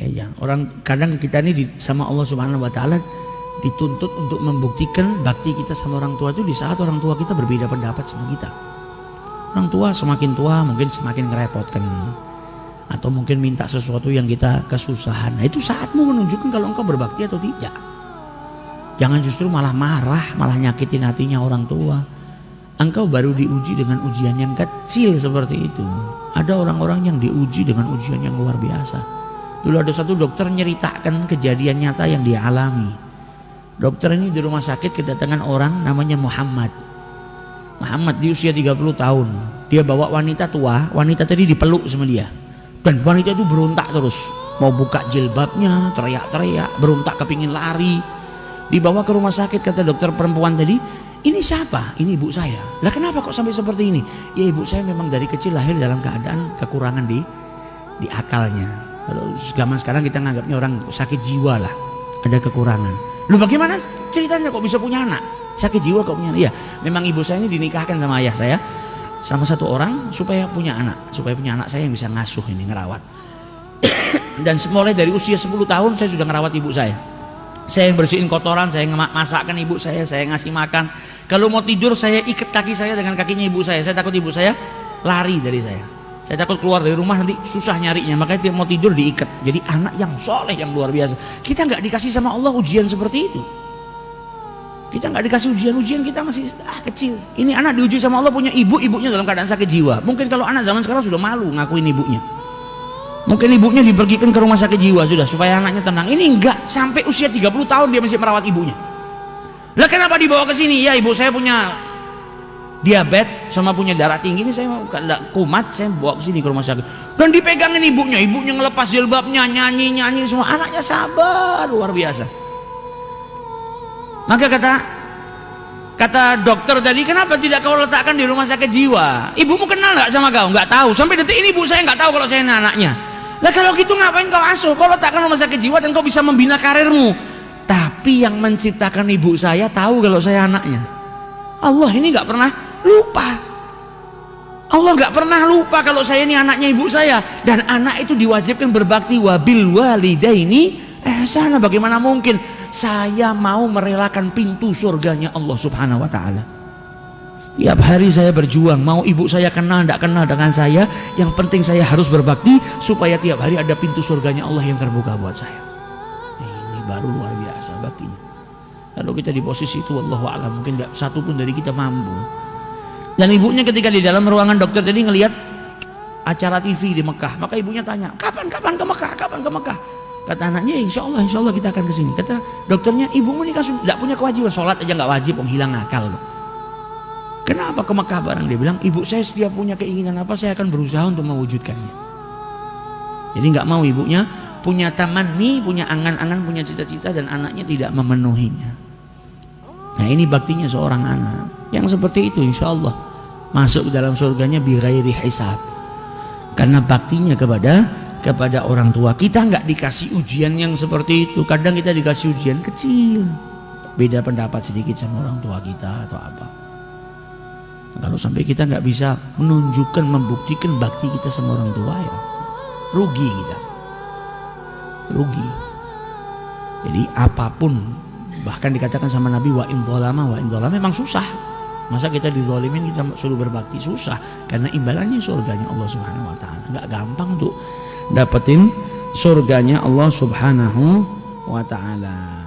Ya, orang kadang kita ini sama Allah Subhanahu wa taala dituntut untuk membuktikan bakti kita sama orang tua itu di saat orang tua kita berbeda pendapat sama kita. Orang tua semakin tua mungkin semakin ngerepotkan, atau mungkin minta sesuatu yang kita kesusahan. Nah, itu saatmu menunjukkan kalau engkau berbakti atau tidak. Jangan justru malah marah, malah nyakitin hatinya orang tua. Engkau baru diuji dengan ujian yang kecil seperti itu. Ada orang-orang yang diuji dengan ujian yang luar biasa. Dulu ada satu dokter nyeritakan kejadian nyata yang dia alami. Dokter ini di rumah sakit kedatangan orang namanya Muhammad. Muhammad di usia 30 tahun. Dia bawa wanita tua, wanita tadi dipeluk sama dia. Dan wanita itu berontak terus. Mau buka jilbabnya, teriak-teriak, berontak kepingin lari. Dibawa ke rumah sakit, kata dokter perempuan tadi, ini siapa? Ini ibu saya. Lah kenapa kok sampai seperti ini? Ya ibu saya memang dari kecil lahir dalam keadaan kekurangan di akalnya. Kalau zaman sekarang kita nganggapnya orang sakit jiwa lah, ada kekurangan. Lu bagaimana ceritanya kok bisa punya anak? Sakit jiwa kok punya anak? Iya, memang ibu saya ini dinikahkan sama ayah saya, sama satu orang supaya punya anak saya yang bisa ngasuh ini, ngerawat. Dan mulai dari usia 10 tahun saya sudah ngerawat ibu saya. Saya yang bersihin kotoran, saya masakkan ibu saya ngasih makan. Kalau mau tidur saya ikat kaki saya dengan kakinya ibu saya. Saya takut ibu saya lari dari saya. Saya takut keluar dari rumah nanti susah nyarinya, makanya dia mau tidur diikat. Jadi anak yang soleh yang luar biasa. Kita nggak dikasih sama Allah ujian seperti itu. Kita nggak dikasih ujian kita masih kecil. Ini anak diuji sama Allah punya ibunya dalam keadaan sakit jiwa. Mungkin kalau anak zaman sekarang sudah malu ngakuin ibunya. Mungkin ibunya dipergikan ke rumah sakit jiwa sudah supaya anaknya tenang. Ini enggak, sampai usia 30 tahun dia masih merawat ibunya. Lah kenapa dibawa ke sini? Ya ibu saya punya diabetes sama punya darah tinggi, ini saya kumat, saya bawa ke sini ke rumah sakit. Dan dipegangin ibunya ngelepas jilbabnya, nyanyi semua. Anaknya sabar luar biasa. Maka kata dokter tadi, kenapa tidak kau letakkan di rumah sakit jiwa? Ibumu kenal nggak sama kau? Nggak tahu. Sampai detik ini ibu saya nggak tahu kalau saya ini anaknya. Lah kalau gitu ngapain kau asuh? Kau letakkan rumah sakit jiwa dan kau bisa membina karirmu. Tapi yang menciptakan ibu saya tahu kalau saya anaknya. Allah ini nggak pernah lupa. Allah nggak pernah lupa kalau saya ini anaknya ibu saya. Dan anak itu diwajibkan berbakti, wabil walidaini ihsana. Bagaimana mungkin saya mau merelakan pintu surganya Allah Subhanahu wa taala? Tiap hari saya berjuang, mau ibu saya kenal tidak kenal dengan saya, yang penting saya harus berbakti supaya tiap hari ada pintu surganya Allah yang terbuka buat saya. Ini baru luar biasa baktinya. Kalau kita di posisi itu, wallahu a'lam, mungkin tidak satu pun dari kita mampu. Dan ibunya ketika di dalam ruangan dokter tadi ngelihat acara TV di Mekah, maka ibunya tanya, kapan ke Mekah? Kapan ke Mekah? Kata anaknya, insya Allah kita akan ke sini. Kata dokternya, ibumu ini kan tidak punya kewajiban, sholat aja nggak wajib, hilang akal. Kenapa ke Mekah bareng? Dia bilang, ibu saya setiap punya keinginan apa, saya akan berusaha untuk mewujudkannya. Jadi nggak mau ibunya punya tamanni, punya angan-angan, punya cita-cita, dan anaknya tidak memenuhinya. Nah ini baktinya seorang anak yang seperti itu, insya Allah masuk ke dalam surganya bi ghairi hisab, karena baktinya kepada orang tua. Kita nggak dikasih ujian yang seperti itu. Kadang kita dikasih ujian kecil, beda pendapat sedikit sama orang tua kita atau apa. Kalau sampai kita nggak bisa menunjukkan, membuktikan bakti kita sama orang tua, ya rugi kita, rugi. Jadi apapun, bahkan dikatakan sama Nabi, wa in dzalama memang susah. Masa kita dizalimin kita suruh berbakti? Susah, karena imbalannya surganya Allah Subhanahu wa taala. Nggak gampang untuk dapetin surganya Allah Subhanahu wa taala.